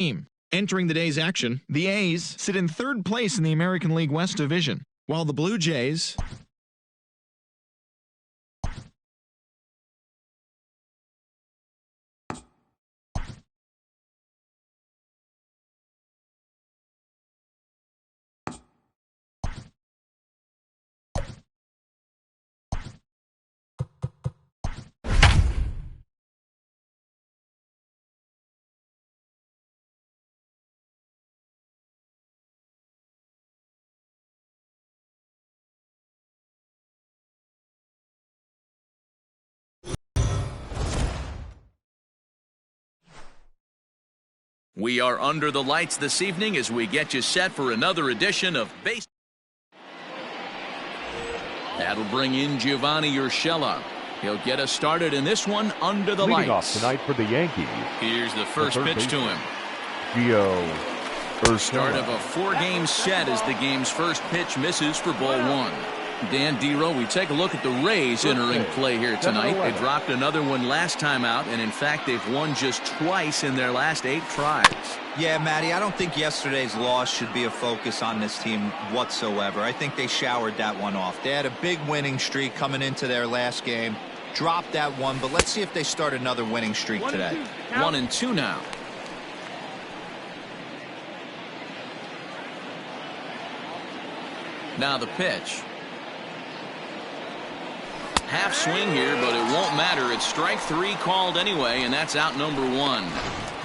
team. Entering the day's action, the A's sit in third place in the American League West Division, while the Blue Jays We are under the lights this evening as we get you set for another edition of Base. That'll bring in Giovanni Urshela. He'll get us started in this one under the lights. Leading off tonight for the Yankees. Here's the first pitch to him. Gio Urshela. Start of a 4-game set as the game's first pitch misses for ball one. Dan Dero, we take a look at the Rays entering play here tonight. They dropped another one last time out, and in fact, they've won just twice in their last 8 tries. Yeah, Matty, I don't think yesterday's loss should be a focus on this team whatsoever. I think they showered that one off. They had a big winning streak coming into their last game. Dropped that one, but let's see if they start another winning streak today. 1-2 now. Now the pitch. Half swing here, but it won't matter. It's strike 3 called anyway, and that's out number 1.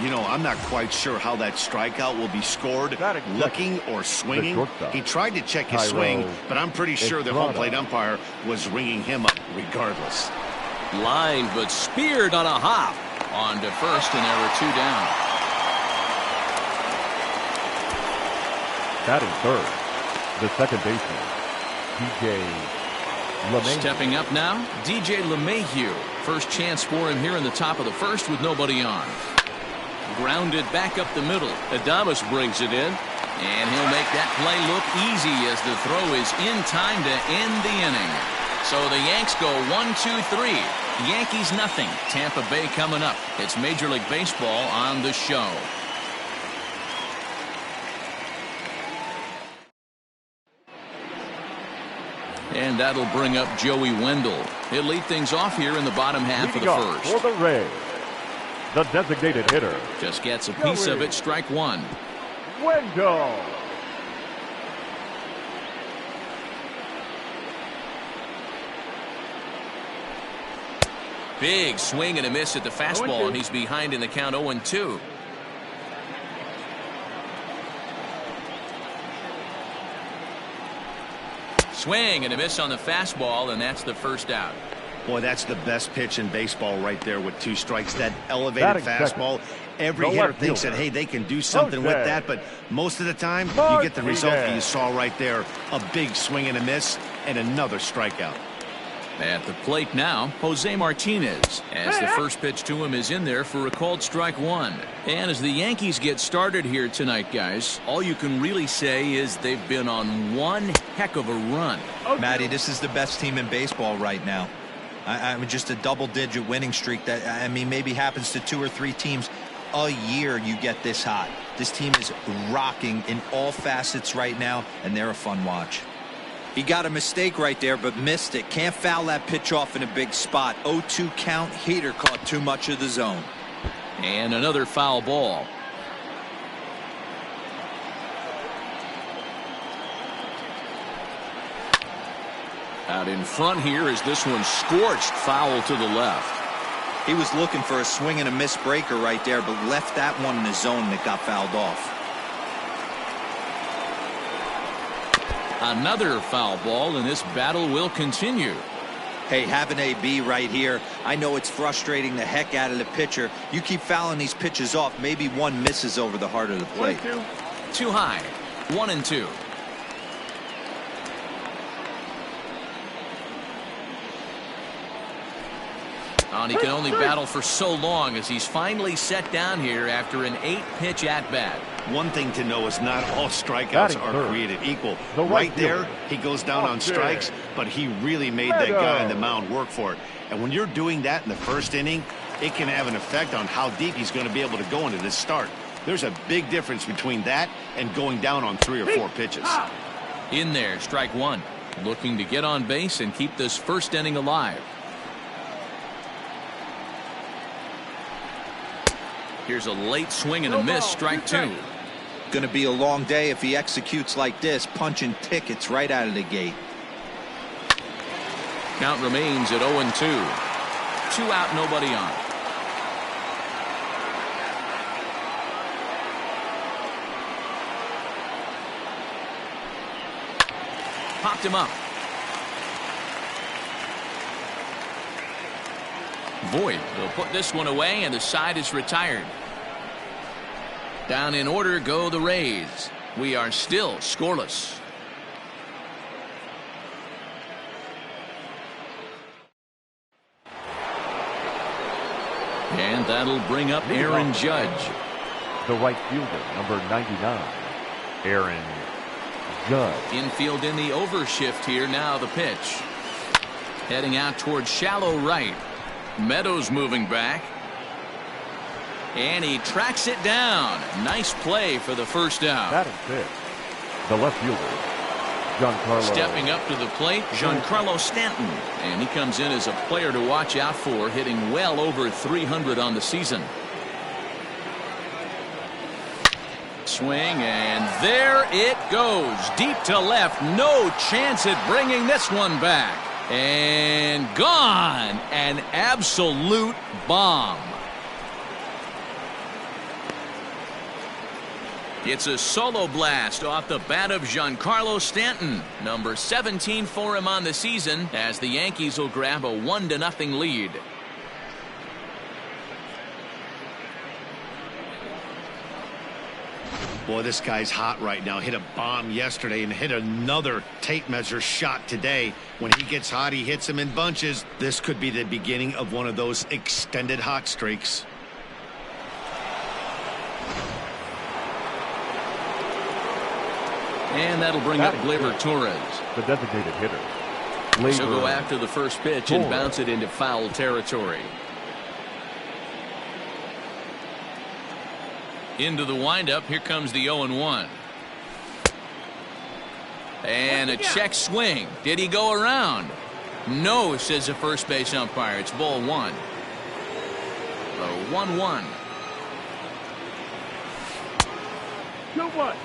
You know, I'm not quite sure how that strikeout will be scored, looking or swinging. He tried to check his swing, but I'm pretty sure the home plate umpire was ringing him up regardless. Line, but speared on a hop. On to first, and there were 2 down. Batting third, the second baseman, DJ LeMahieu. Stepping up now, DJ LeMahieu. First chance for him here in the top of the first with nobody on. Grounded back up the middle. Adames brings it in, and he'll make that play look easy as the throw is in time to end the inning. So the Yanks go 1-2-3. Yankees nothing. Tampa Bay coming up. It's Major League Baseball on the show. And that'll bring up Joey Wendell. He'll lead things off here in the bottom half of the first. For the Rays, the designated hitter. Just gets a piece of it, strike 1. Wendell. Big swing and a miss at the fastball, and he's behind in the count 0-2. Swing and a miss on the fastball, and that's the first out. Boy, that's the best pitch in baseball right there with 2 strikes. That elevated fastball. Every hitter thinks that, hey, they can do something with that, but most of the time, you get the result that you saw right there. A big swing and a miss, and another strikeout. At the plate now, Jose Martinez, as the first pitch to him is in there for a called strike 1. And as the Yankees get started here tonight, guys, all you can really say is they've been on one heck of a run. Matty, this is the best team in baseball right now. I mean, just a double-digit winning streak that, I mean, maybe happens to 2 or 3 teams a year you get this hot. This team is rocking in all facets right now, and they're a fun watch. He got a mistake right there, but missed it. Can't foul that pitch off in a big spot. 0-2 count. Heater caught too much of the zone. And another foul ball. Out in front here is this one scorched foul to the left. He was looking for a swing and a miss breaker right there, but left that one in the zone that got fouled off. Another foul ball, and this battle will continue. Hey, have an AB right here. I know it's frustrating the heck out of the pitcher. You keep fouling these pitches off, maybe one misses over the heart of the plate. 1-2. Too high. 1-2. And he can only battle for so long as he's finally set down here after an 8-pitch at-bat. One thing to know is not all strikeouts are created equal. Right there, he goes down on strikes, but he really made that guy on the mound work for it. And when you're doing that in the first inning, it can have an effect on how deep he's going to be able to go into this start. There's a big difference between that and going down on 3 or 4 pitches. In there, strike one. Looking to get on base and keep this first inning alive. Here's a late swing and a miss, strike two. Going to be a long day if he executes like this, punching tickets right out of the gate. Count remains at 0-2. 2 out, nobody on. Popped him up. Void will put this one away, and the side is retired. Down in order go the Rays. We are still scoreless. And that'll bring up Aaron Judge. The right fielder, number 99, Aaron Judge. Infield in the overshift here. Now the pitch. Heading out towards shallow right. Meadows moving back. And he tracks it down. Nice play for the first out. That is it. The left fielder, Giancarlo. Stepping up to the plate, Giancarlo Stanton. And he comes in as a player to watch out for, hitting well over 300 on the season. Swing, and there it goes. Deep to left. No chance at bringing this one back. And gone. An absolute bomb. It's a solo blast off the bat of Giancarlo Stanton. Number 17 for him on the season, as the Yankees will grab a 1-0 lead. Boy, this guy's hot right now. Hit a bomb yesterday and hit another tape measure shot today. When he gets hot, he hits them in bunches. This could be the beginning of one of those extended hot streaks. And that'll bring up Gleyber Torres. The designated hitter. She'll go after the first pitch and bounce it into foul territory. Into the windup. Here comes the 0-1. And a check swing. Did he go around? No, says the first base umpire. It's ball one. A 1-1. 2-1.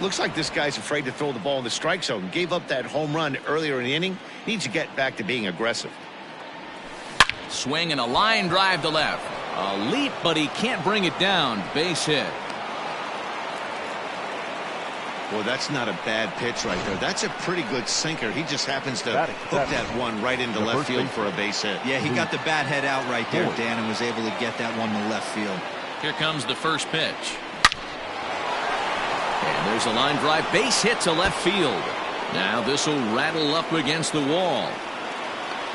Looks like this guy's afraid to throw the ball in the strike zone. Gave up that home run earlier in the inning. Needs to get back to being aggressive. Swing and a line drive to left. A leap, but he can't bring it down. Base hit. Well, that's not a bad pitch right there. That's a pretty good sinker. He just happens to hook that one right into left field for a base hit. Yeah, he got the bat head out right there, Dan, and was able to get that one to left field. Here comes the first pitch. And there's a line drive base hit to left field. Now this will rattle up against the wall.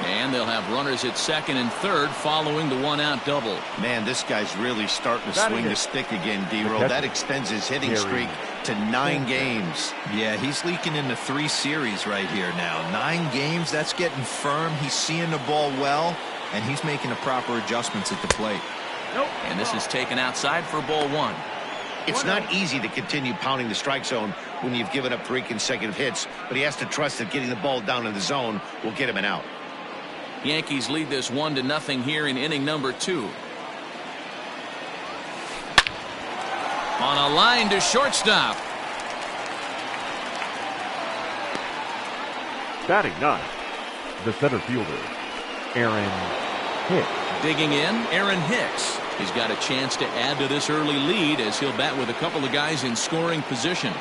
And they'll have runners at second and third following the 1-out double. Man, this guy's really starting to swing the stick again, D-Roll. That extends his hitting streak to 9 games. Yeah, he's leaking into 3 series right here now. 9 games, that's getting firm. He's seeing the ball well, and he's making the proper adjustments at the plate. And this is taken outside for ball one. It's not easy to continue pounding the strike zone when you've given up 3 consecutive hits, but he has to trust that getting the ball down in the zone will get him an out. Yankees lead this 1-0 here in inning number 2. On a line to shortstop. Batting ninth, the center fielder, Aaron Hicks. Digging in, Aaron Hicks. He's got a chance to add to this early lead as he'll bat with a couple of guys in scoring position.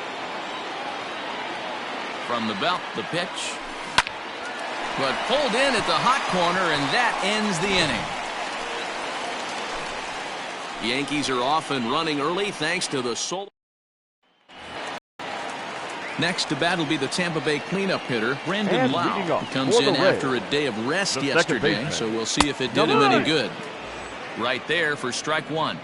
From the belt, the pitch. But pulled in at the hot corner, and that ends the inning. Yankees are off and running early thanks to the solo. Next to bat will be the Tampa Bay cleanup hitter, Brandon Lau. He comes in after a day of rest yesterday, so we'll see if it did him any good. Right there for strike one.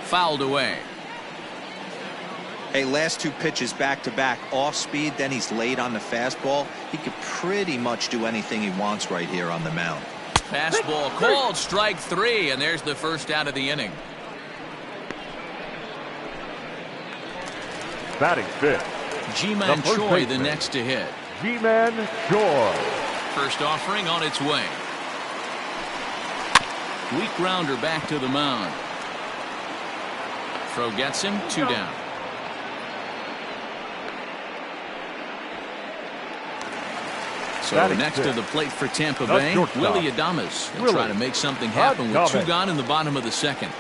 Fouled away. Hey, last two pitches back-to-back off speed, then he's late on the fastball. He could pretty much do anything he wants right here on the mound. Fastball called, strike 3, and there's the first out of the inning. Batting fifth, G-Man Choi the next to hit. G-Man Choi. First offering on its way. Weak grounder back to the mound. Throw gets him, 2 down. So next to the plate for Tampa Bay, Willie Adames. He'll try to make something happen with 2 gone in the bottom of the second.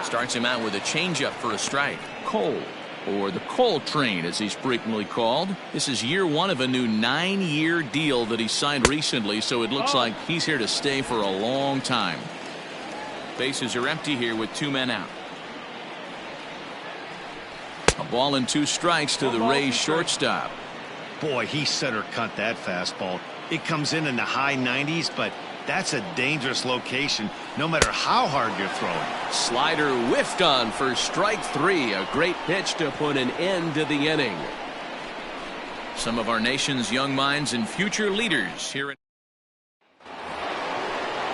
Starts him out with a changeup for a strike. Cole, or the Cole Train as he's frequently called. This is year 1 of a new 9-year deal that he signed recently, so it looks like he's here to stay for a long time. Bases are empty here with 2 men out. A ball and 2 strikes to the Rays shortstop. Boy, he center cut that fastball. It comes in the high 90s, but that's a dangerous location no matter how hard you're throwing. Slider whiffed on for strike 3. A great pitch to put an end to the inning. Some of our nation's young minds and future leaders here at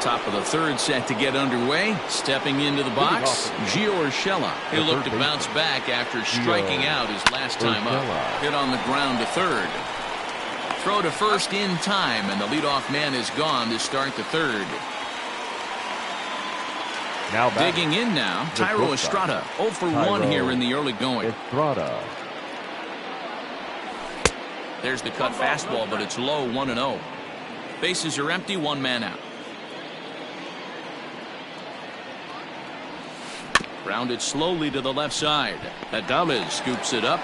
top of the 3rd set to get underway. Stepping into the box, Gio Urshela. He'll look to bounce back after striking out his last time up. Hit on the ground to 3rd. Throw to first in time, and the leadoff man is gone to start the 3rd. Now digging in now, Thairo Estrada. 0 for 1 here in the early going. Estrada. There's the cut fastball, but it's low, 1-0. Bases are empty, 1 man out. Grounded slowly to the left side. Adames scoops it up.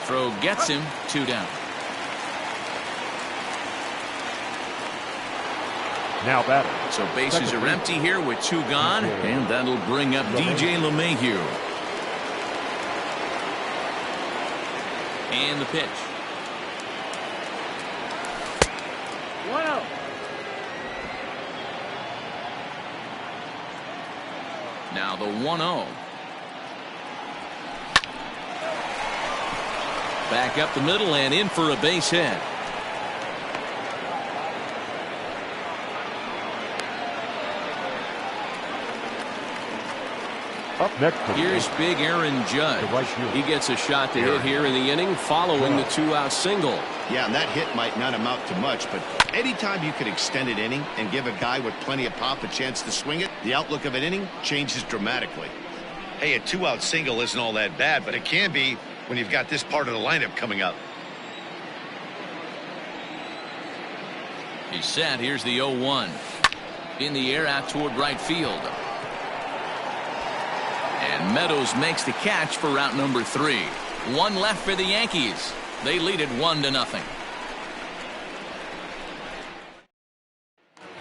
Throw gets him, 2 down. Now batting. So bases are empty here with 2 gone, and that'll bring up DJ LeMahieu. And the pitch. 1-0. Now the 1-0. Back up the middle and in for a base hit. Up next, here's big Aaron Judge. He gets a shot to hit here in the inning following the 2-out single. Yeah, and that hit might not amount to much, but anytime you can extend an inning and give a guy with plenty of pop a chance to swing it, the outlook of an inning changes dramatically. Hey, a 2-out single isn't all that bad, but it can be when you've got this part of the lineup coming up. He's set. Here's the 0-1. In the air out toward right field. And Meadows makes the catch for route number 3. 1 left for the Yankees. They lead it 1-0.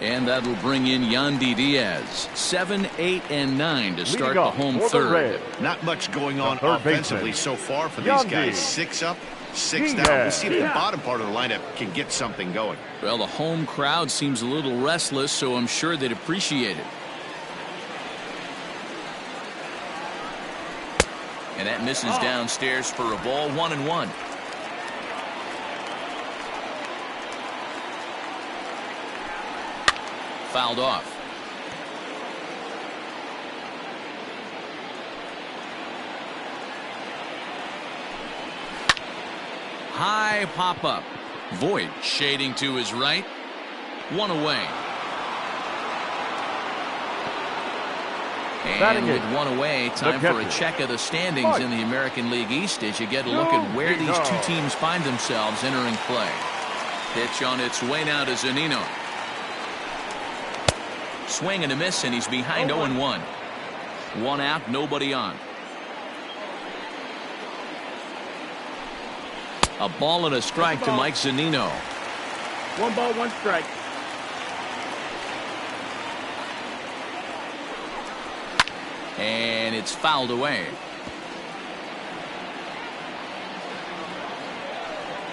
And that'll bring in Yandy Diaz. 7, 8, and 9 to start the home 3rd. Not much going on offensively so far for these guys. 6 up, 6 down. We'll see if the bottom part of the lineup can get something going. Well, the home crowd seems a little restless, so I'm sure they'd appreciate it. And that misses downstairs for a ball, 1-1. Fouled off. High pop up. Voit shading to his right. 1 away. And with 1 away, time for a check of the standings in the American League East as you get a look at where these 2 teams find themselves entering play. Pitch on its way now to Zunino. Swing and a miss, and he's behind 0-1. 1 out, nobody on. A ball and a strike to Mike Zunino. 1 ball, 1 strike. And it's fouled away.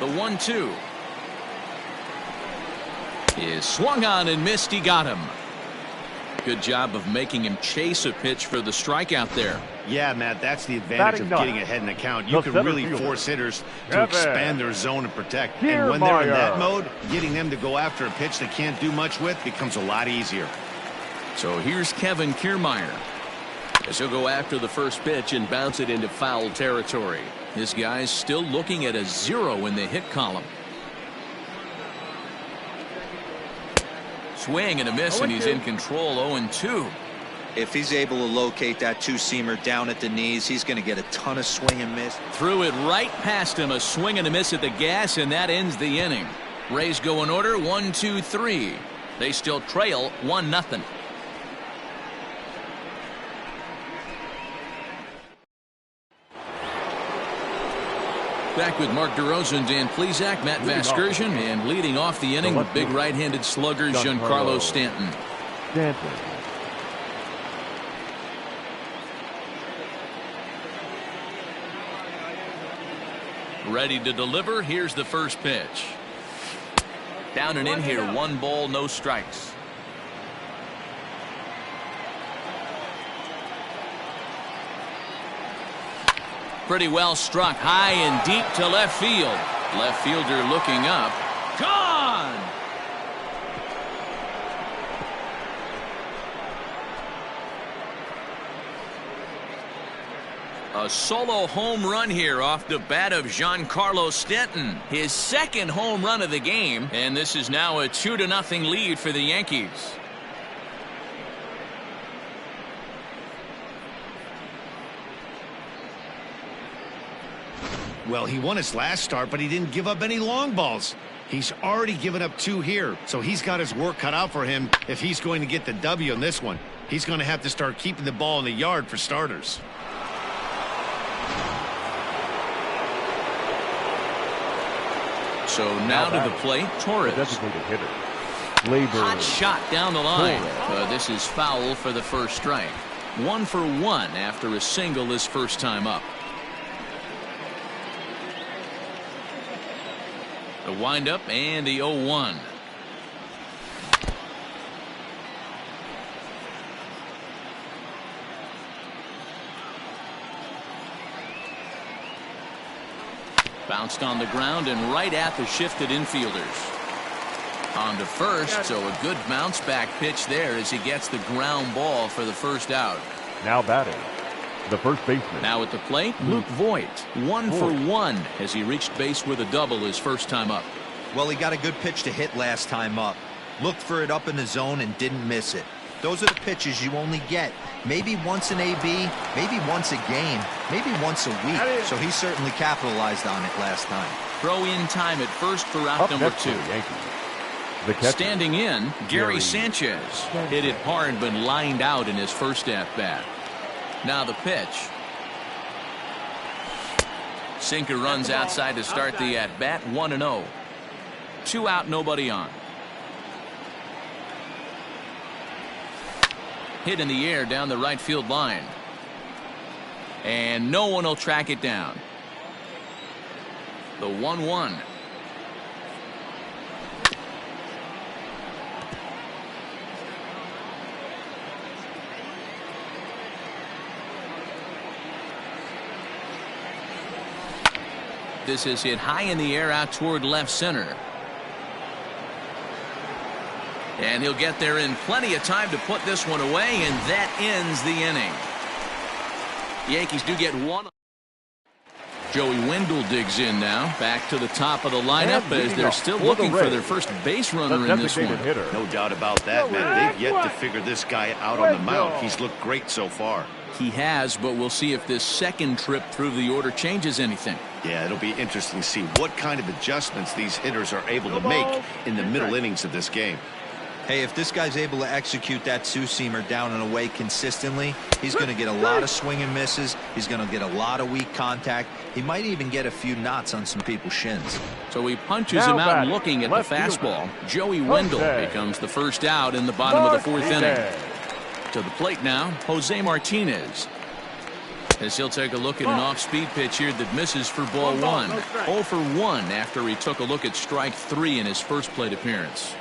The 1-2 is swung on and missed. He got him. Good job of making him chase a pitch for the strikeout there. Yeah, Matt, that's the advantage of getting ahead in the count. You can really force hitters to expand their zone and protect. And when they're in that mode, getting them to go after a pitch they can't do much with becomes a lot easier. So here's Kevin Kiermaier, as he'll go after the first pitch and bounce it into foul territory. This guy's still looking at a 0 in the hit column. Swing and a miss, and he's in control. 0-2. If he's able to locate that two-seamer down at the knees, he's going to get a ton of swing and miss. Threw it right past him. A swing and a miss at the gas, and that ends the inning. Rays go in order 1-2-3. They still trail 1-0. Back with Mark DeRosa, Dan Plesac, Matt Vasgersian, and leading off the inning, the big right-handed slugger, Giancarlo Stanton. Ready to deliver. Here's the first pitch. Down and in here. 1 ball, no strikes. Pretty well struck, high and deep to left field. Left fielder looking up. Gone! A solo home run here off the bat of Giancarlo Stanton. His second home run of the game, and this is now a 2-0 lead for the Yankees. Well, he won his last start, but he didn't give up any long balls. He's already given up 2 here, so he's got his work cut out for him if he's going to get the W in this one. He's going to have to start keeping the ball in the yard for starters. So now to the plate, Torres. Hot shot down the line. This is foul for the first strike. 1 for 1 after a single his first time up. The windup and the 0-1. Bounced on the ground and right at the shifted infielders. On to first, so a good bounce back pitch there as he gets the ground ball for the first out. Now batting, the first baseman. Now at the plate, Luke Voit. 1 for 1 as he reached base with a double his first time up. Well, he got a good pitch to hit last time up. Looked for it up in the zone and didn't miss it. Those are the pitches you only get maybe once in AB, maybe once a game, maybe once a week. So he certainly capitalized on it last time. Throw in time at first for out number 2. Standing in, Gary Sanchez. Hit it hard but lined out in his first at-bat. Now the pitch. Sinker runs outside to start the at-bat. 1-0. 2 out, nobody on. Hit in the air down the right field line. And no one will track it down. The 1-1. This is hit high in the air out toward left center. And he'll get there in plenty of time to put this one away, and that ends the inning. The Yankees do get 1. Joey Wendell digs in now, back to the top of the lineup as they're still looking for their first base runner in this one. No doubt about that, man. They've yet to figure this guy out on the mound. He's looked great so far. He has, but we'll see if this second trip through the order changes anything. Yeah, it'll be interesting to see what kind of adjustments these hitters are able to make in the middle innings of this game. Hey, if this guy's able to execute that two-seamer down and away consistently, he's going to get a lot of swing and misses. He's going to get a lot of weak contact. He might even get a few knots on some people's shins. So he punches him out looking at the fastball. Joey Wendell becomes the first out in the bottom of the 4th inning. To the plate now, Jose Martinez. As he'll take a look at an off-speed pitch here that misses for ball 1. 0 for 1 after he took a look at strike 3 in his first plate appearance.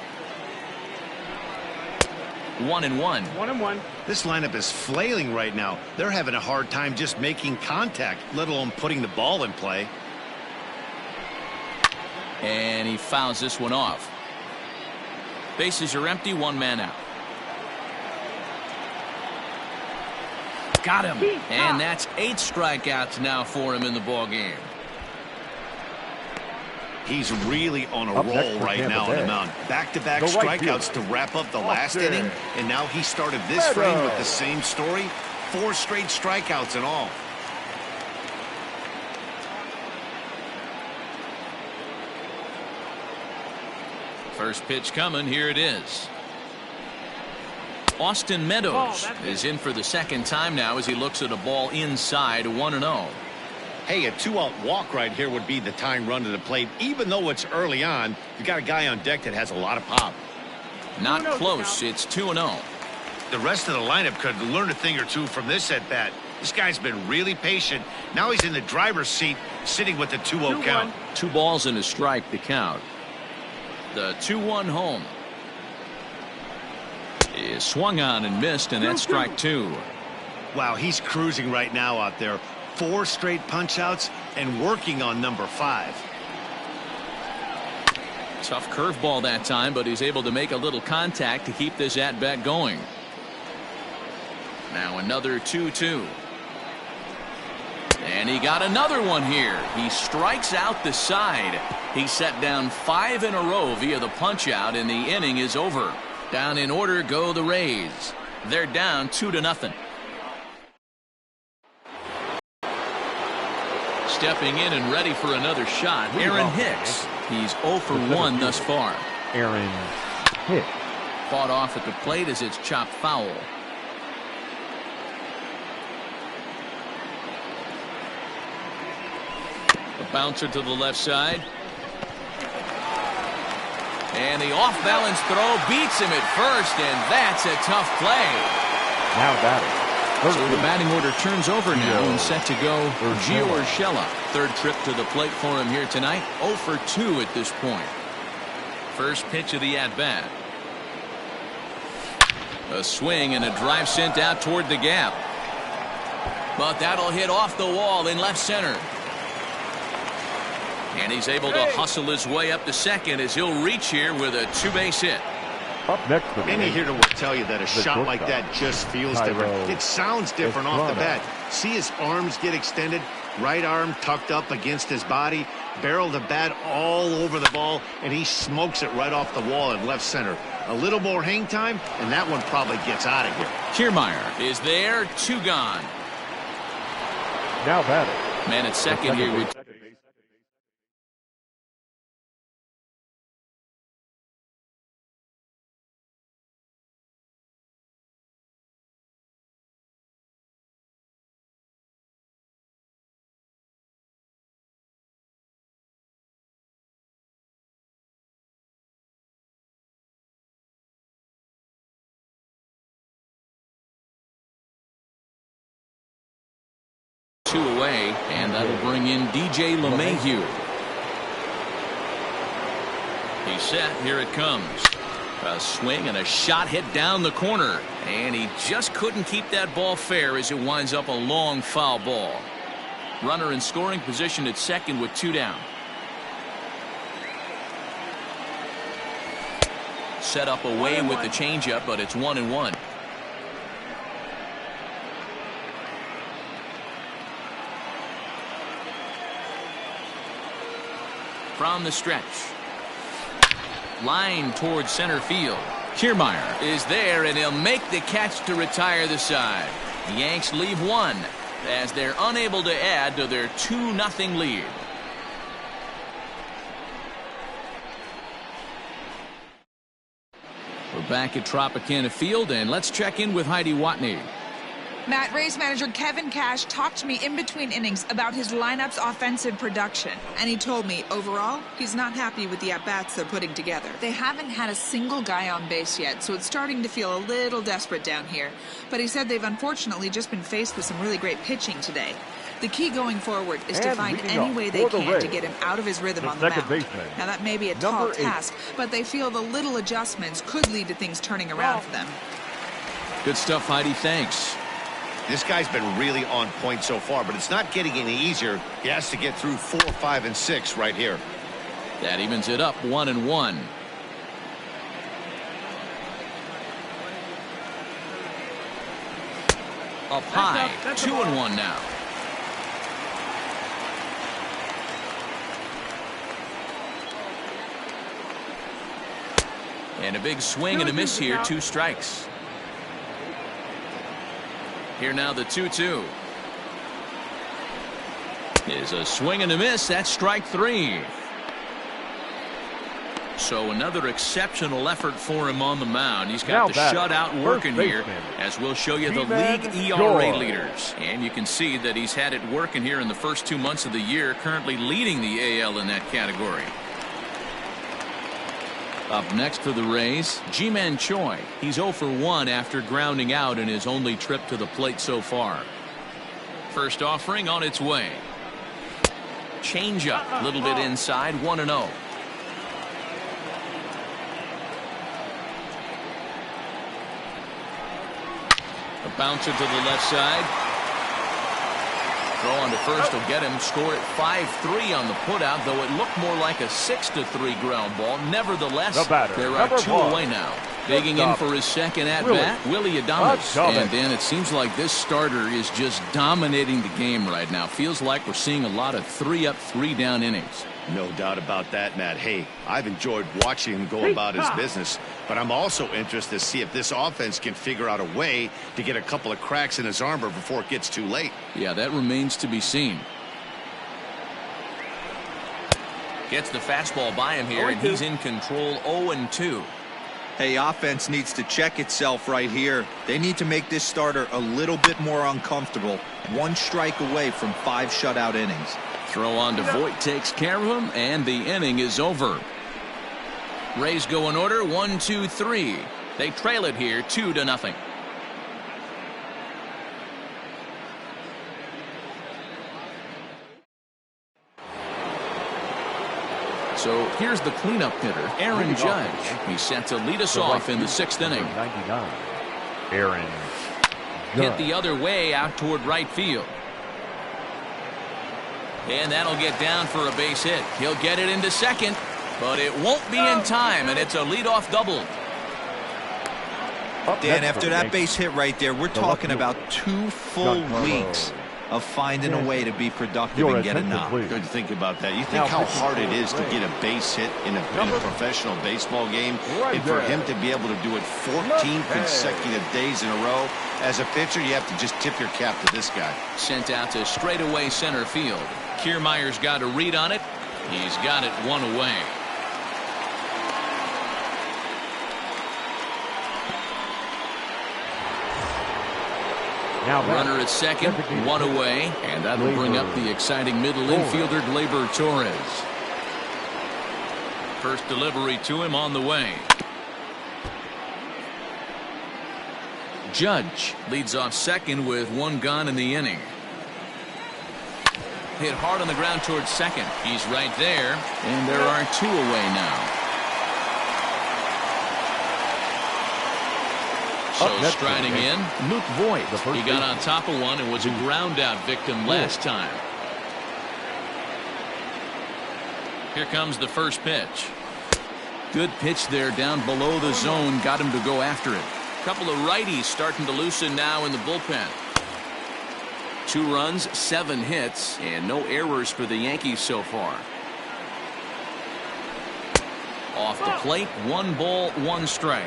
1-1. 1-1. This lineup is flailing right now. They're having a hard time just making contact, let alone putting the ball in play. And he fouls this one off. Bases are empty, one man out. Got him. And that's 8 strikeouts now for him in the ball game. He's really on a roll right now on the mound. Back-to-back strikeouts to wrap up the last inning, and now he started this frame with the same story. 4 straight strikeouts and all. First pitch coming. Here it is. Austin Meadows is in for the second time now as he looks at a ball inside 1-0. Hey, a 2-out walk right here would be the tying run to the plate. Even though it's early on, you got a guy on deck that has a lot of pop. Not close. It's 2-0. The rest of the lineup could learn a thing or two from this at bat. This guy's been really patient. Now he's in the driver's seat, sitting with the 2-0 count. 2 balls and a strike to count. The 2-1 home is swung on and missed, and that's strike 2. Wow, he's cruising right now out there. 4 straight punch-outs and working on number 5. Tough curveball that time, but he's able to make a little contact to keep this at-bat going. Now another 2-2. And he got another one here. He strikes out the side. He set down 5 in a row via the punch-out, and the inning is over. Down in order go the Rays. They're down 2-0. Stepping in and ready for another shot, Aaron Hicks. He's 0 for 1 thus far. Aaron Hicks. Fought off at the plate as it's chopped foul. A bouncer to the left side. And the off-balance throw beats him at first, and that's a tough play. Now batting. So the batting order turns over now and set to go for Gio Urshela. Third trip to the plate for him here tonight. 0 for 2 at this point. First pitch of the at-bat. A swing and a drive sent out toward the gap. But that'll hit off the wall in left center. And he's able to hustle his way up to second as he'll reach here with a 2-base hit. Up next to Any hitter will tell you that a shot like that just feels different. It sounds different off the bat. See his arms get extended, right arm tucked up against his body, barrel the bat all over the ball, and he smokes it right off the wall in left center. A little more hang time, and that one probably gets out of here. Kiermaier is there, 2 gone. Now batting. Man at second here with away, and that'll bring in DJ LeMahieu. He's set. Here it comes. A swing and a shot hit down the corner, and he just couldn't keep that ball fair as it winds up a long foul ball. Runner in scoring position at second with 2 down. Set up away with the changeup, but it's 1-1. From the stretch. Line towards center field. Kiermaier is there, and he'll make the catch to retire the side. The Yanks leave 1 as they're unable to add to their 2-0 lead. We're back at Tropicana Field, and let's check in with Heidi Watney. Matt, Rays manager Kevin Cash talked to me in between innings about his lineup's offensive production. And he told me, overall, he's not happy with the at-bats they're putting together. They haven't had a single guy on base yet, so it's starting to feel a little desperate down here. But he said they've unfortunately just been faced with some really great pitching today. The key going forward is to find any way they can to get him out of his rhythm on the mound. Now, that may be a tall task, but they feel the little adjustments could lead to things turning around for them. Good stuff, Heidi. Thanks. This guy's been really on point so far, but it's not getting any easier. He has to get through 4, 5, and 6 right here. That evens it up 1-1. Up high, 2-1 now. And a big swing and a miss here, 2 strikes. Here now the 2-2. Is a swing and a miss. That's strike 3. So another exceptional effort for him on the mound. He's got the shutout working here, as we'll show you the league ERA leaders. And you can see that he's had it working here in the first 2 months of the year, currently leading the AL in that category. Up next for the Rays, Ji-Man Choi. He's 0 for 1 after grounding out in his only trip to the plate so far. First offering on its way. Changeup, a little bit inside, 1-0. A bouncer to the left side. Throw on to first will get him. Score at 5-3 on the putout, though it looked more like a 6-3 ground ball. Nevertheless, there are 2 away now. Digging in for his second at-bat, Willie Adames. And Dan, it seems like this starter is just dominating the game right now. Feels like we're seeing a lot of 3-up, 3-down innings. No doubt about that, Matt. Hey, I've enjoyed watching him go about his business, but I'm also interested to see if this offense can figure out a way to get a couple of cracks in his armor before it gets too late. Yeah, that remains to be seen. Gets the fastball by him here, and he's in control. 0-2. Hey, offense needs to check itself right here. They need to make this starter a little bit more uncomfortable. 1 strike away from 5 shutout innings. Throw on to Voit takes care of him, and the inning is over. Rays go in order, 1, 2, 3. They trail it here, 2-0. So here's the cleanup hitter, Aaron Judge. He's set to lead us off in the 6th inning. 99. Aaron Hit the other way out toward right field. And that'll get down for a base hit. He'll get it into second, but it won't be in time, and it's a leadoff double. Dan, after that base hit right there, we're talking about 2 full weeks of finding a way to be productive and get a knock. Good to think about that. You think how hard it is to get a base hit in a professional baseball game, and for him to be able to do it 14 consecutive days in a row. As a pitcher, you have to just tip your cap to this guy. Sent out to straightaway center field. Kiermaier's got a read on it. He's got it 1 away. Now runner at second, 1 away, and that'll bring up the exciting middle infielder Gleyber Torres. First delivery to him on the way. Judge leads off second with 1 gone in the inning. Hit hard on the ground towards second. He's right there, and there are 2 away now. So striding in, Luke Voit. He got on top of one and was a ground out victim last time. Here comes the first pitch. Good pitch there down below the zone. Got him to go after it. Couple of righties starting to loosen now in the bullpen. 2 runs, 7 hits, and no errors for the Yankees so far. Off the plate, 1 ball, 1 strike.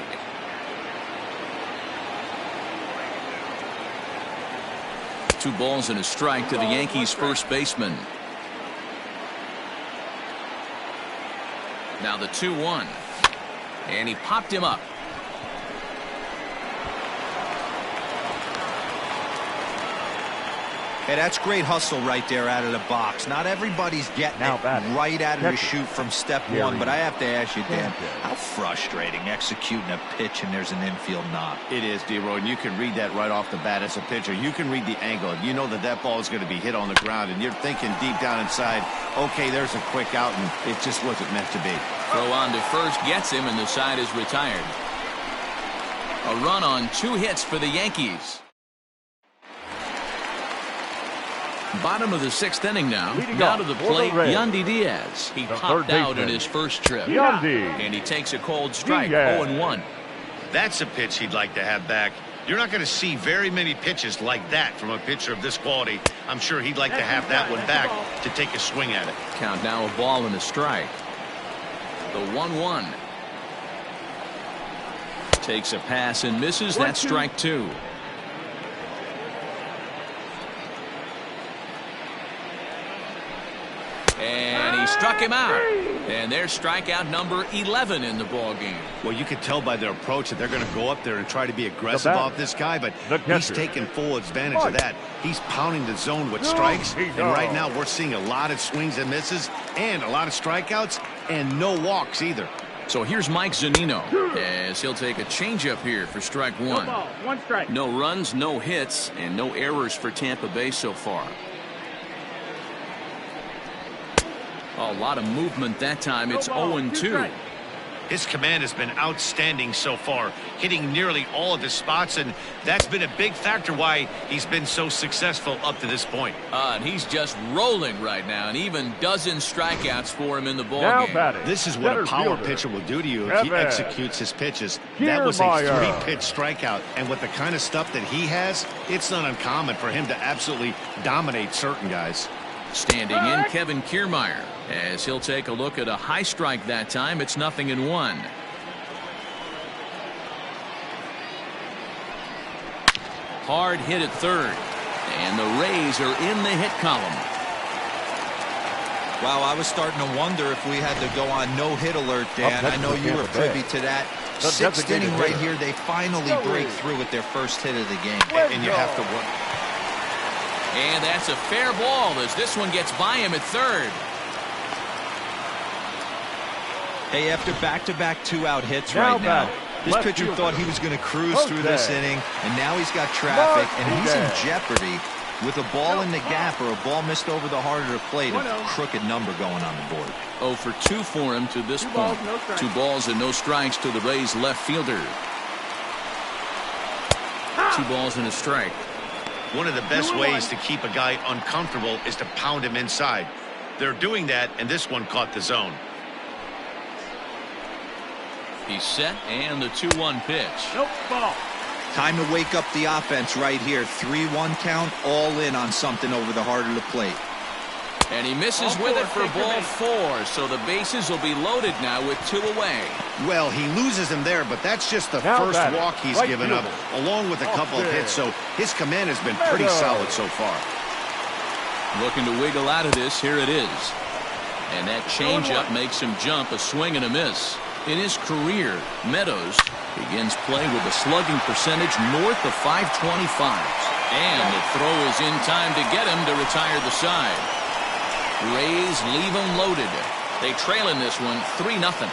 Two balls and a strike to the Yankees first baseman. Now the 2-1. And he popped him up. Hey, that's great hustle right there out of the box. Not everybody's getting it right out of the chute from step 1, but I have to ask you, Dan, how frustrating executing a pitch and there's an infield knock. It is, D-Roy, and you can read that right off the bat as a pitcher. You can read the angle. You know that that ball is going to be hit on the ground, and you're thinking deep down inside, okay, there's a quick out, and it just wasn't meant to be. Throw on to first gets him, and the side is retired. A run on 2 hits for the Yankees. Bottom of the 6th inning now. Down to the plate, Yandy Diaz. He popped out in his first trip. And he takes a cold strike, 0-1. That's a pitch he'd like to have back. You're not going to see very many pitches like that from a pitcher of this quality. I'm sure he'd like to have that one back to take a swing at it. Count now a ball and a strike. The 1-1. Takes a pass and misses. That's strike 2. And he struck him out. And there's strikeout number 11 in the ball game. Well, you can tell by their approach that they're going to go up there and try to be aggressive off this guy, but he's taking full advantage of that. He's pounding the zone with strikes, and right now we're seeing a lot of swings and misses and a lot of strikeouts and no walks either. So here's Mike Zunino as he'll take a changeup here for strike 1. No ball, 1 strike. No runs, no hits, and no errors for Tampa Bay so far. A lot of movement that time. It's 0-2. His command has been outstanding so far, hitting nearly all of his spots, and that's been a big factor why he's been so successful up to this point. And he's just rolling right now, and even dozen strikeouts for him in the ball game. This is what a power pitcher will do to you if he executes his pitches. That was a 3-pitch strikeout, and with the kind of stuff that he has, it's not uncommon for him to absolutely dominate certain guys. Standing in, Kevin Kiermaier, as he'll take a look at a high strike that time. It's 0-1. Hard hit at third, and the Rays are in the hit column. Wow, I was starting to wonder if we had to go on no-hit alert, Dan. I know you were privy to that. 6th inning right here, they finally break through with their first hit of the game, and you have to work. And that's a fair ball as this one gets by him at third. Hey, after back-to-back 2-out hits right now, this pitcher thought he was going to cruise through this inning, and now he's got traffic, and he's in jeopardy with a ball in the gap or a ball missed over the heart of the plate. A crooked number going on the board. 0 for 2 for him to this point. 2 balls and no strikes to the Rays left fielder. 2 balls and a strike. One of the best ways to keep a guy uncomfortable is to pound him inside. They're doing that, and this one caught the zone. He's set, and the 2-1 pitch. Nope, ball. Time to wake up the offense right here. 3-1 count, all in on something over the heart of the plate. And he misses with it for ball 4, so the bases will be loaded now with 2 away. Well, he loses him there, but that's just the first walk he's given up, along with a couple of hits, so his command has been pretty solid so far. Looking to wiggle out of this, here it is. And that changeup makes him jump, a swing and a miss. In his career, Meadows begins play with a slugging percentage north of .525. And the throw is in time to get him to retire the side. Rays leave him loaded. They trail in this one 3-0.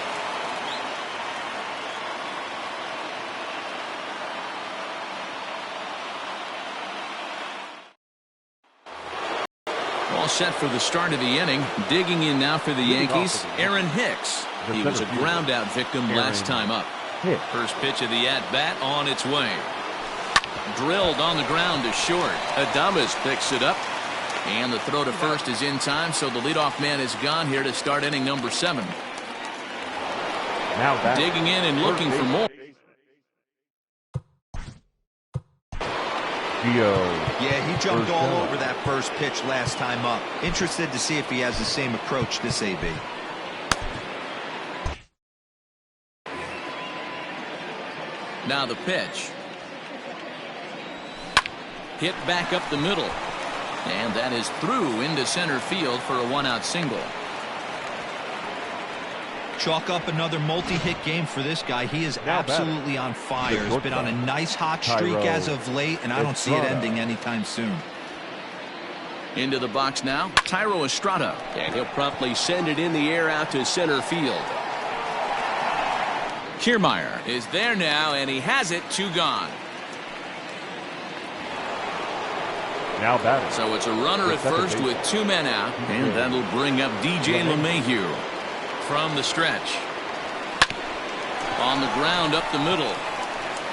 All set for the start of the inning. Digging in now for the Yankees, Aaron Hicks. He was a ground-out victim last time up. First pitch of the at-bat on its way. Drilled on the ground to short. Adames picks it up. And the throw to first is in time, so the leadoff man is gone here to start inning number 7. Now digging in and looking for more. Yeah, he jumped all over that first pitch last time up. Interested to see if he has the same approach this AB. Now the pitch. Hit back up the middle. And that is through into center field for a 1-out single. Chalk up another multi-hit game for this guy. He is absolutely on fire. He's been on a nice hot streak as of late, and I don't see it ending anytime soon. Into the box now, Thairo Estrada. And he'll promptly send it in the air out to center field. Kiermaier is there now, and he has it, 2 gone. Now batting. So it's a runner at first with 2 men out, and that'll bring up DJ LeMahieu from the stretch. On the ground up the middle.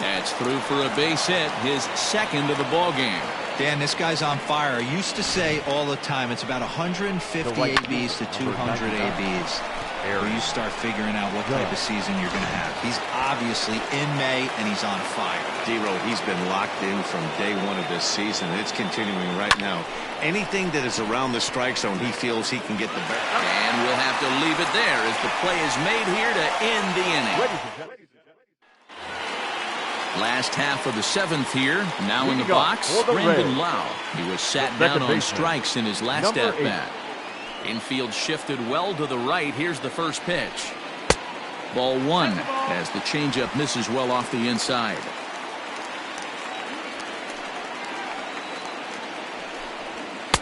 That's through for a base hit, his second of the ball game. Dan, this guy's on fire. I used to say all the time, it's about 150 ABs to 200 ABs. Where you start figuring out what type of season you're going to have. He's obviously in May, and he's on fire. D-Row, he's been locked in from day one of this season. It's continuing right now. Anything that is around the strike zone, he feels he can get the best. And we'll have to leave it there as the play is made here to end the inning. Last half of the seventh here. Now in the box, Brandon Lau. He was sat down on strikes in his last at-bat. Infield shifted well to the right. Here's the first pitch. Ball one as the changeup misses well off the inside.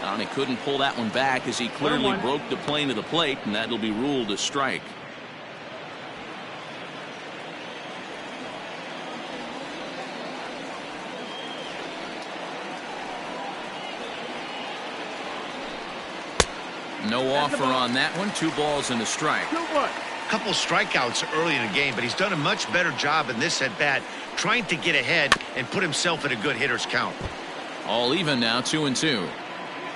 And he couldn't pull that one back as he clearly broke the plane of the plate, and that'll be ruled a strike. No offer on that one. 2 balls and a strike. Couple strikeouts early in the game, but he's done a much better job in this at-bat trying to get ahead and put himself in a good hitter's count. All even now, 2-2.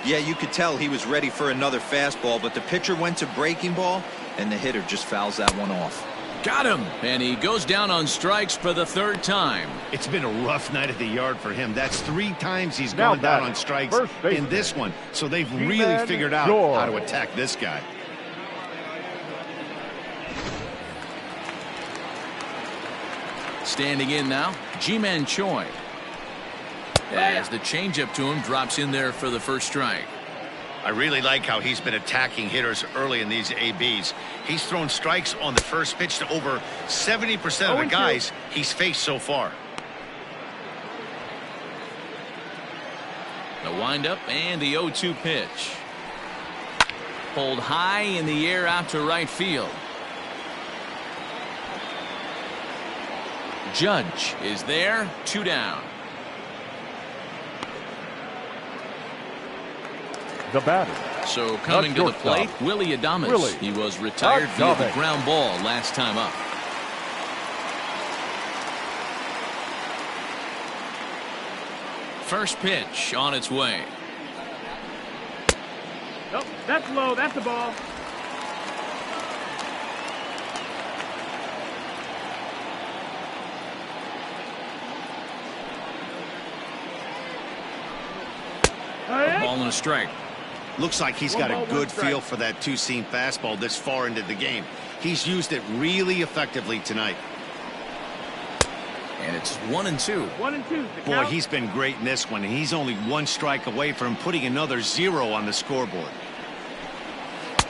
Yeah, you could tell he was ready for another fastball, but the pitcher went to breaking ball, and the hitter just fouls that one off. Got him, and he goes down on strikes for the 3rd time. It's been a rough night at the yard for him. That's 3 times he's gone down on strikes in this one. So they've really figured out how to attack this guy. Standing in now, Ji-Man Choi. As the changeup to him drops in there for the first strike. I really like how he's been attacking hitters early in these ABs. He's thrown strikes on the first pitch to over 70% of the guys he's faced so far. The windup and the 0-2 pitch. Pulled high in the air out to right field. Judge is there, 2 down. The batter. So coming to the plate, Willie Adames. He was retired via the ground ball last time up. First pitch on its way. Oh, that's low. That's the ball. A ball and a strike. Looks like he's got a good feel for that two-seam fastball this far into the game. He's used it really effectively tonight. And it's 1-2. 1-2. Boy, he's been great in this one. He's only 1 strike away from putting another 0 on the scoreboard.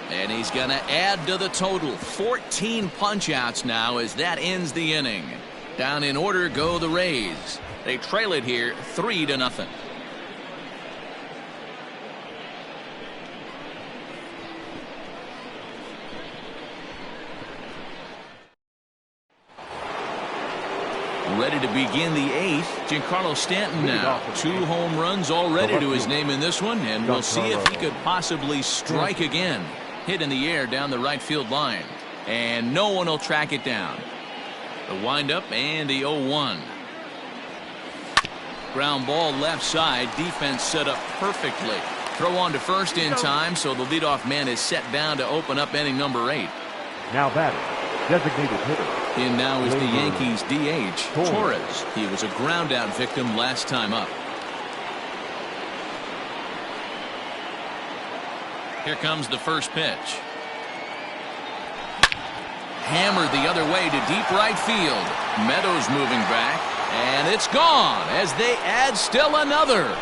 And he's going to add to the total. 14 punch-outs now as that ends the inning. Down in order go the Rays. They trail it here 3-0. Ready to begin the 8th. Giancarlo Stanton now. 2 home runs already to his name in this one, and we'll see if he could possibly strike again. Hit in the air down the right field line, and no one will track it down. The windup and the 0-1. Ground ball left side. Defense set up perfectly. Throw on to first in time, so the leadoff man is set down to open up inning number 8. Now batting, designated hitter. In now is the Yankees DH, Torres. He was a ground-out victim last time up. Here comes the first pitch. Hammered the other way to deep right field. Meadows moving back, and it's gone as they add still another.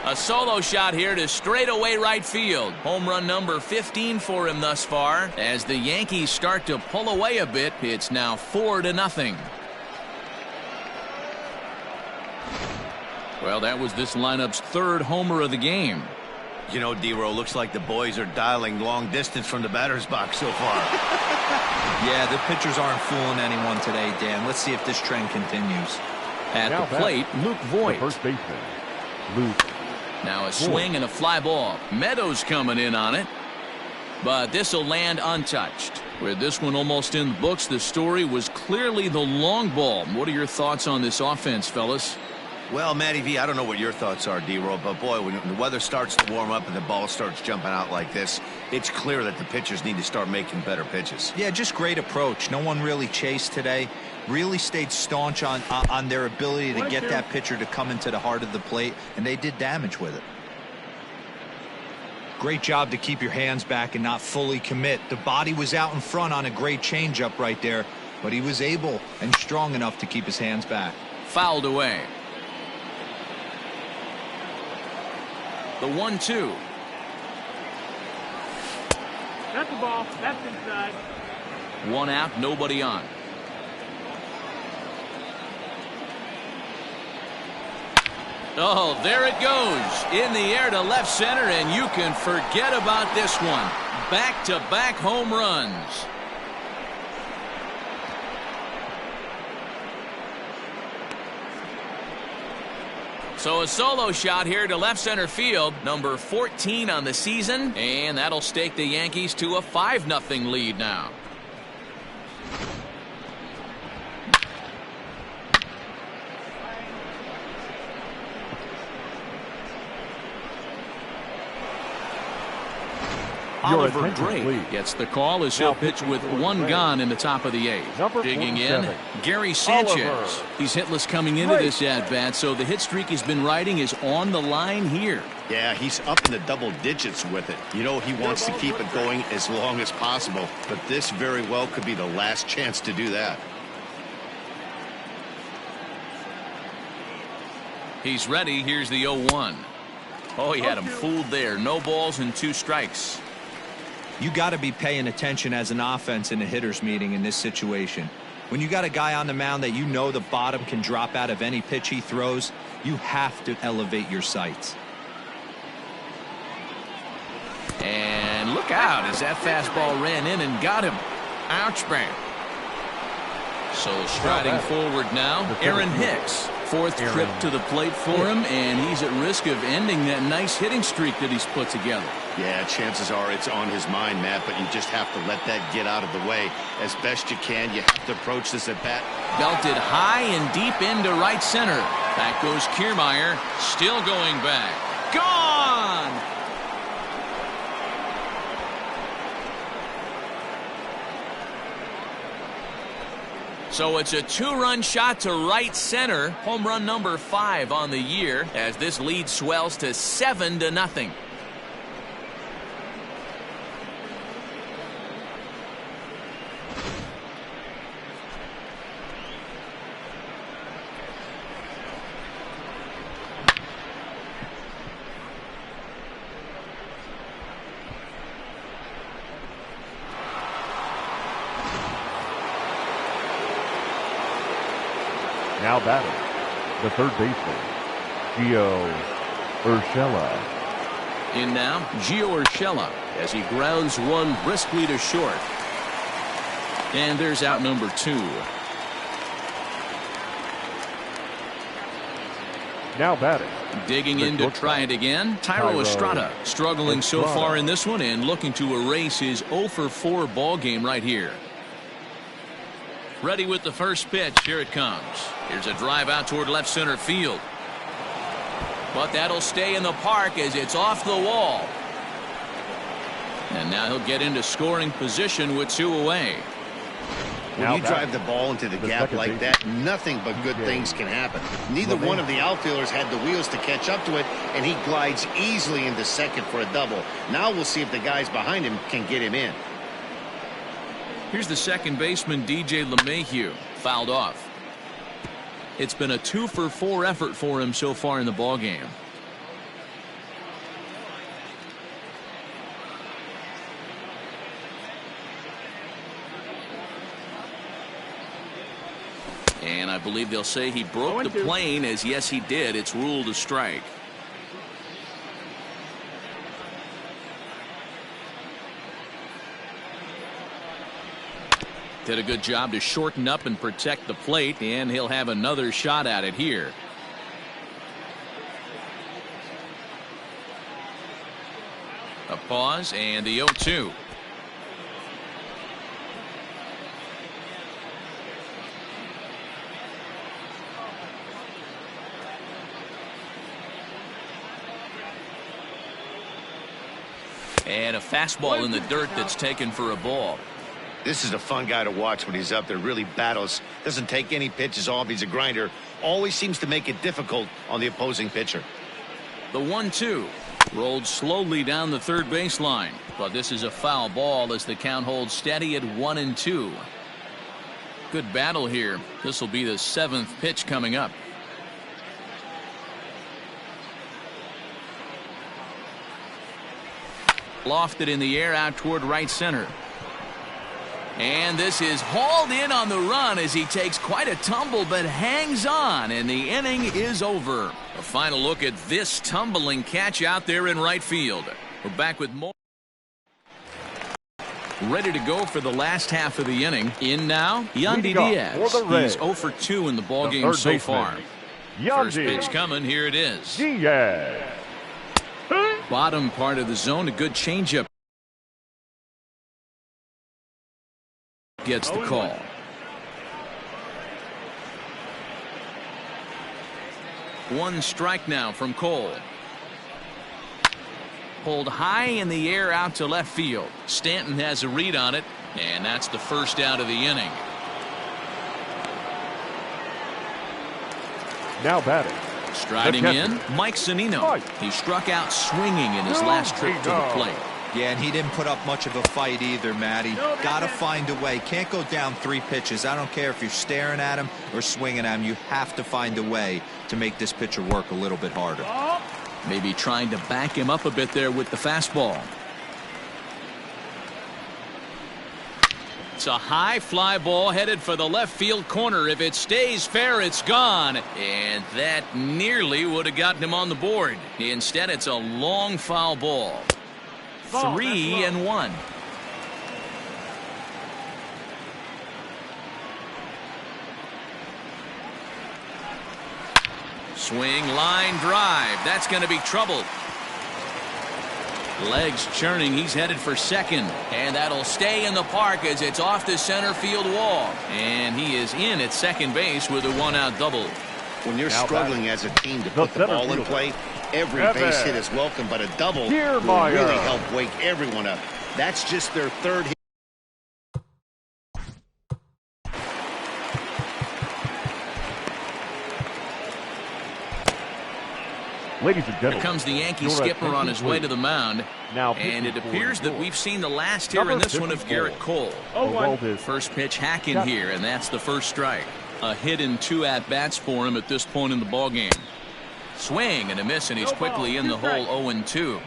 A solo shot here to straightaway right field. Home run number 15 for him thus far. As the Yankees start to pull away a bit, it's now 4-0. Well, that was this lineup's 3rd homer of the game. You know, D-Row, looks like the boys are dialing long distance from the batter's box so far. Yeah, the pitchers aren't fooling anyone today, Dan. Let's see if this trend continues. At the plate, Luke Voigt. First baseman, Luke. Now a swing and a fly ball. Meadows coming in on it. but this will land untouched. With this one almost in the books, the story was clearly the long ball. What are your thoughts on this offense, fellas? Well, Matty V, I don't know what your thoughts are, D-Roll, but boy, when the weather starts to warm up and the ball starts jumping out like this, it's clear that the pitchers need to start making better pitches. Yeah, just great approach. No one really chased today. Really stayed staunch on their ability to get that pitcher to come into the heart of the plate, and they did damage with it. Great job to keep your hands back and not fully commit. The body was out in front on a great changeup right there, but he was able and strong enough to keep his hands back. Fouled away. The 1-2. That's the ball. That's inside. One out, nobody on. Oh, there it goes. In the air to left center, and you can forget about this one. Back-to-back home runs. So a solo shot here to left center field, number 14 on the season, and that'll stake the Yankees to a 5-0 lead now. Oliver Drake gets the call as he'll pitch with one gone in the top of the 8th. Digging in, Gary Sanchez. He's hitless coming into this at-bat, so the hit streak he's been riding is on the line here. Yeah, he's up in the double digits with it. You know, he wants to keep it going as long as possible, but this very well could be the last chance to do that. He's ready. Here's the 0-1. Oh, he had him fooled there. No balls and 2 strikes. You got to be paying attention as an offense in a hitter's meeting in this situation. When you got a guy on the mound that you know the bottom can drop out of any pitch he throws, you have to elevate your sights. And look out as that fastball ran in and got him. Ouch, bang. So striding forward now, Aaron Hicks. 4th trip to the plate for him, and he's at risk of ending that nice hitting streak that he's put together. Yeah, chances are it's on his mind, Matt, but you just have to let that get out of the way as best you can. You have to approach this at bat. Belted high and deep into right center. Back goes Kiermaier, still going back. Gone! So it's a 2-run shot to right center. Home run number 5 on the year as this lead swells to 7-0. Now batting, the third baseman, Gio Urshela. In now, Gio Urshela as he grounds one briskly to short. And there's out number 2. Now batting. Digging in to try it again, Tyro Estrada struggling so far in this one and looking to erase his 0-for-4 ball game right here. Ready with the first pitch. Here it comes. Here's a drive out toward left center field. But that'll stay in the park as it's off the wall. And now he'll get into scoring position with 2 away. When you drive the ball into the gap like that, nothing but good things can happen. Neither one of the outfielders had the wheels to catch up to it, and he glides easily into second for a double. Now we'll see if the guys behind him can get him in. Here's the second baseman, DJ LeMahieu, fouled off. It's been a 2-for-4 effort for him so far in the ballgame. And I believe they'll say he broke the plane, as yes, he did. It's ruled a strike. Did a good job to shorten up and protect the plate, and he'll have another shot at it here. A pause and the 0-2. And a fastball in the dirt that's taken for a ball. This is a fun guy to watch when he's up there. Really battles. Doesn't take any pitches off. He's a grinder. Always seems to make it difficult on the opposing pitcher. The 1-2. Rolled slowly down the third baseline. But this is a foul ball as the count holds steady at 1-2. Good battle here. This will be the 7th pitch coming up. Lofted in the air out toward right center. And this is hauled in on the run as he takes quite a tumble but hangs on, and the inning is over. A final look at this tumbling catch out there in right field. We're back with more. Ready to go for the last half of the inning. In now, Yandy Diaz. He's 0 for 2 in the ballgame so far. First pitch coming. Here it is. Diaz. Bottom part of the zone, a good changeup. Gets the call. One strike now from Cole. Pulled high in the air out to left field. Stanton has a read on it, and that's the first out of the inning. Now batting. Striding in, Mike Zunino. He struck out swinging in his last trip to the plate. Yeah, and he didn't put up much of a fight either, Matty. Got to find a way. Can't go down 3 pitches. I don't care if you're staring at him or swinging at him. You have to find a way to make this pitcher work a little bit harder. Maybe trying to back him up a bit there with the fastball. It's a high fly ball headed for the left field corner. If it stays fair, it's gone. And that nearly would have gotten him on the board. Instead, it's a long foul ball. 3-1. Swing, line drive. That's going to be trouble. Legs churning. He's headed for second. And that'll stay in the park as it's off the center field wall. And he is in at second base with a 1-out double. When you're struggling as a team to put the ball in play, every base hit is welcome, but a double will really help wake everyone up. That's just their third hit. Ladies and gentlemen, here comes the Yankee skipper on his way to the mound. Now, and it appears that we've seen the last here in this one of Garrett Cole. First pitch hacking here, and that's the first strike. A hit and 2 at-bats for him at this point in the ballgame. Swing and a miss, and he's quickly in the hole 0-2.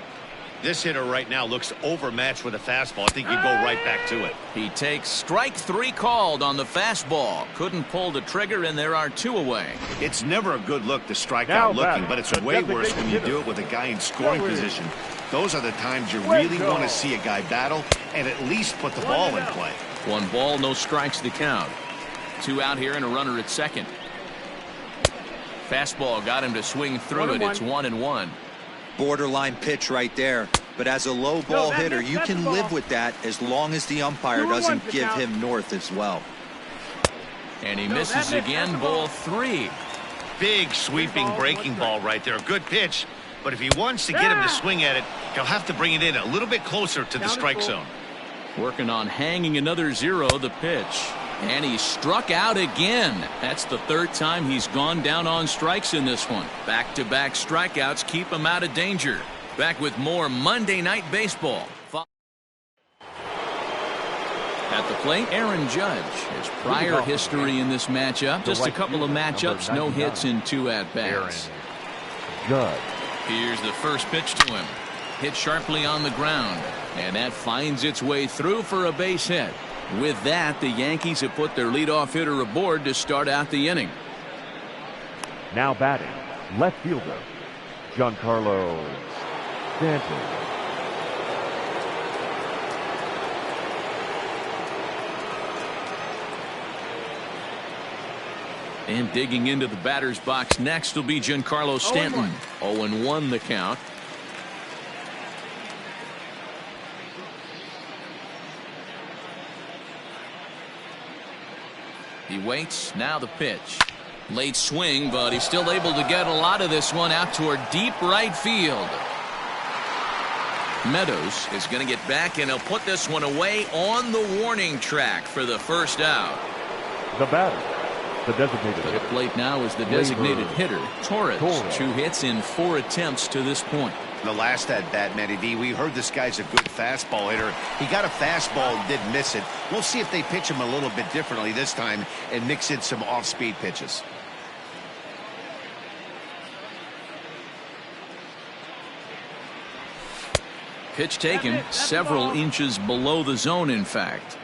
This hitter right now looks overmatched with a fastball. I think you go right back to it. He takes strike 3 called on the fastball. Couldn't pull the trigger, and there are 2 away. It's never a good look to strike out looking, but it's way worse when you do it with a guy in scoring position. Those are the times you really want to see a guy battle and at least put the ball in play. 1 ball, no strikes to count. 2 out here and a runner at second. Fastball got him to swing through it. It's 1-1. Borderline pitch right there. But as a low ball hitter, you can live with that as long as the umpire doesn't give him north as well. And he misses again, ball 3. Big sweeping breaking ball right there. Good pitch. But if he wants to get him to swing at it, he'll have to bring it in a little bit closer to the strike zone. Working on hanging another 0, the pitch. And he struck out again. That's the 3rd time he's gone down on strikes in this one. Back-to-back strikeouts keep him out of danger. Back with more Monday Night Baseball. At the plate, Aaron Judge. His prior history in this matchup, just a couple of matchups, no hits in 2 at-bats. Judge. Here's the first pitch to him. Hit sharply on the ground. And that finds its way through for a base hit. With that, the Yankees have put their leadoff hitter aboard to start out the inning. Now batting, left fielder, Giancarlo Stanton. And digging into the batter's box next will be Giancarlo Stanton. 0-1 the count. He waits. Now the pitch. Late swing, but he's still able to get a lot of this one out toward deep right field. Meadows is going to get back, and he'll put this one away on the warning track for the first out. The batter, the designated At the hitter. plate now is the designated hitter, Torres. 2 hits in 4 attempts to this point. The last at bat, Matty V, we heard this guy's a good fastball hitter. He got a fastball and didn't miss it. We'll see if they pitch him a little bit differently this time and mix in some off-speed pitches. Pitch taken several inches below the zone, in fact.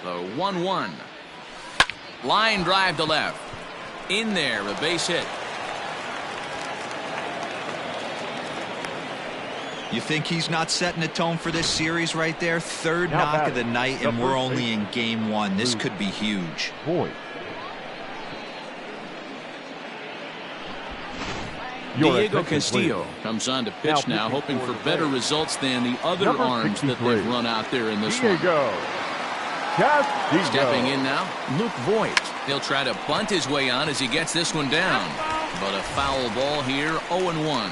The 1-1. Line drive to left. In there, a base hit. You think he's not setting the tone for this series right there? Third Now knock of batting, the night, the and we're first only baseman. in game 1. This could be huge. Boyd. Your Diego attention, Castillo please. comes on to pitch Now now, pitching hoping for for the better Rays. results than the other Number arms that 63. they've run out there in this one. Diego Castillo. Stepping in now, Luke Voigt. He'll try to bunt his way on as he gets this one down. But a foul ball here, 0-1.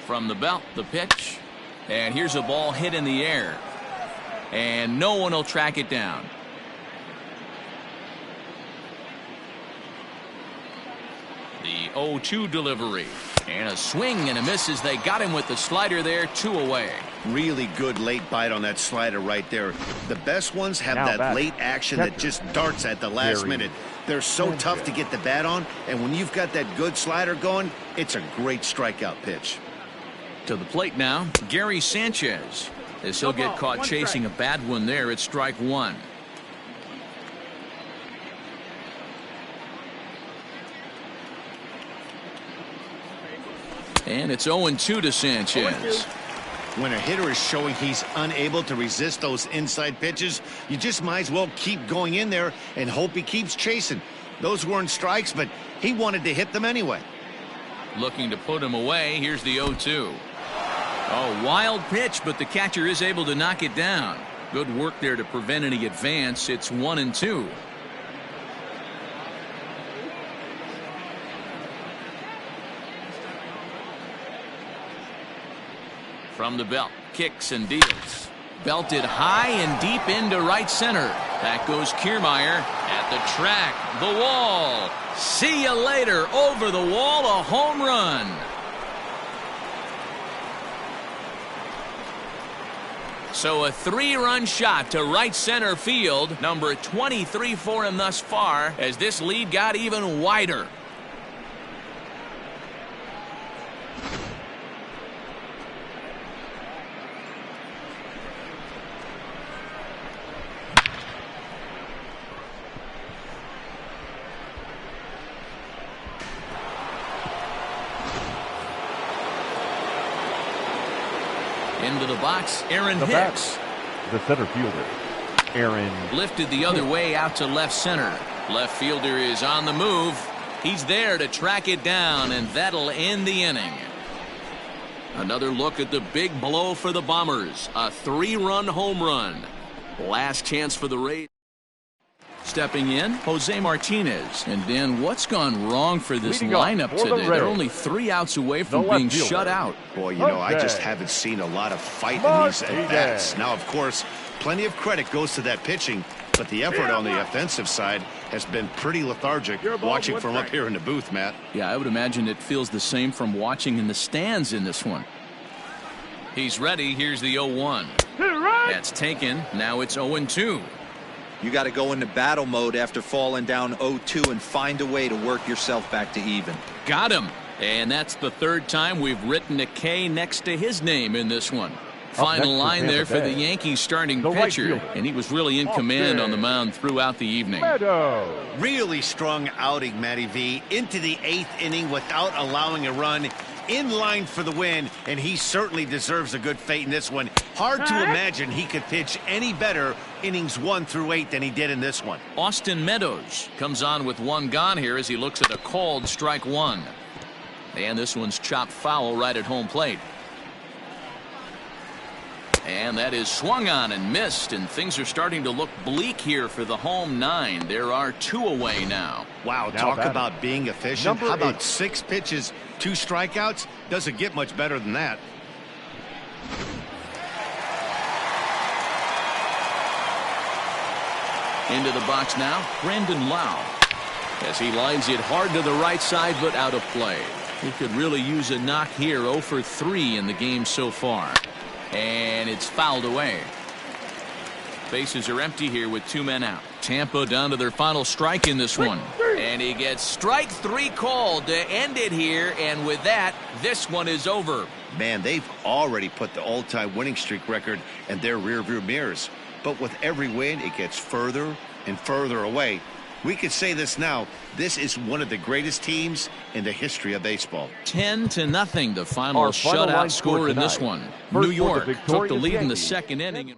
From the belt, the pitch. And here's a ball hit in the air. And no one will track it down. The 0-2 delivery. And a swing and a miss as they got him with the slider there, 2 away. Really good late bite on that slider right there. The best ones have Now that batting, late action that catcher, just darts at the last Gary minute. They're so tough to get the bat on, and when you've got that good slider going, it's a great strikeout pitch. To the plate now, Gary Sanchez. As he'll get caught chasing a bad one there at strike 1. And it's 0-2 to Sanchez. When a hitter is showing he's unable to resist those inside pitches, you just might as well keep going in there and hope he keeps chasing. Those weren't strikes, but he wanted to hit them anyway. Looking to put him away. Here's the 0-2. Oh, wild pitch, but the catcher is able to knock it down. Good work there to prevent any advance. It's 1-2. From the belt, kicks and deals. Belted high and deep into right center. That goes Kiermaier at the track, the wall. See you later. Over the wall, a home run. So a 3-run shot to right center field, number 23 for him thus far, as this lead got even wider. Into the box, Aaron The Hicks. batter, the center fielder, Aaron. Lifted the other way out to left center. Left fielder is on the move. He's there to track it down, and that'll end the inning. Another look at the big blow for the Bombers. A 3-run home run. Last chance for the Rays. Stepping in, Jose Martinez. And then what's gone wrong for this Leading off lineup for the today? They're Rays, only 3 outs away from the left being fielder. shut out. Boy, you know, I just Okay. haven't seen a lot of fight in these Martinez. at-bats. Now, of course, plenty of credit goes to that pitching, but the effort on the offensive side has been pretty lethargic. Your ball, Watching one from up strike. here in the booth, Matt. Yeah, I would imagine it feels the same from watching in the stands in this one. He's ready. Here's the 0-1. That's taken. Now it's 0-2. You got to go into battle mode after falling down 0-2 and find a way to work yourself back to even. Got him. And that's the 3rd time we've written a K next to his name in this one. Final next line is there for the Tampa Bay. Yankees starting The right pitcher. fielder. And he was really in command on the mound throughout the evening. Meadows. Really strong outing, Matty V. Into the 8th inning without allowing a run. In line for the win, and he certainly deserves a good fate in this one. Hard to imagine he could pitch any better innings 1 through 8 than he did in this one. Austin Meadows comes on with 1 gone here as he looks at a called strike 1. And this one's chopped foul right at home plate. And that is swung on and missed, and things are starting to look bleak here for the home 9. There are 2 away now. Wow, talk about being efficient. How about 6 pitches, 2 strikeouts? Doesn't get much better than that. Into the box now, Brandon Lau. As he lines it hard to the right side, but out of play. He could really use a knock here. 0 for 3 in the game so far. And it's fouled away. Bases are empty here with 2 men out. Tampa down to their final strike in this one. And he gets strike 3 called to end it here. And with that, this one is over. Man, they've already put the all-time winning streak record in their rearview mirrors. But with every win, it gets further and further away. We could say this now. This is one of the greatest teams in the history of baseball. 10-0, the final shutout score in this one. New York took the lead in the second inning.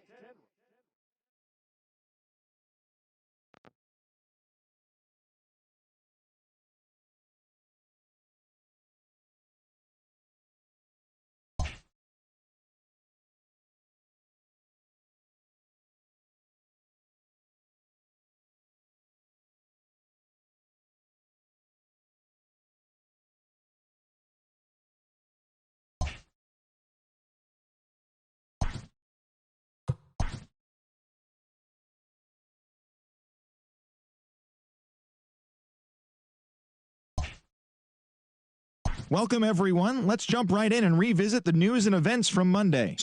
Welcome, everyone. Let's jump right in and revisit the news and events from Monday.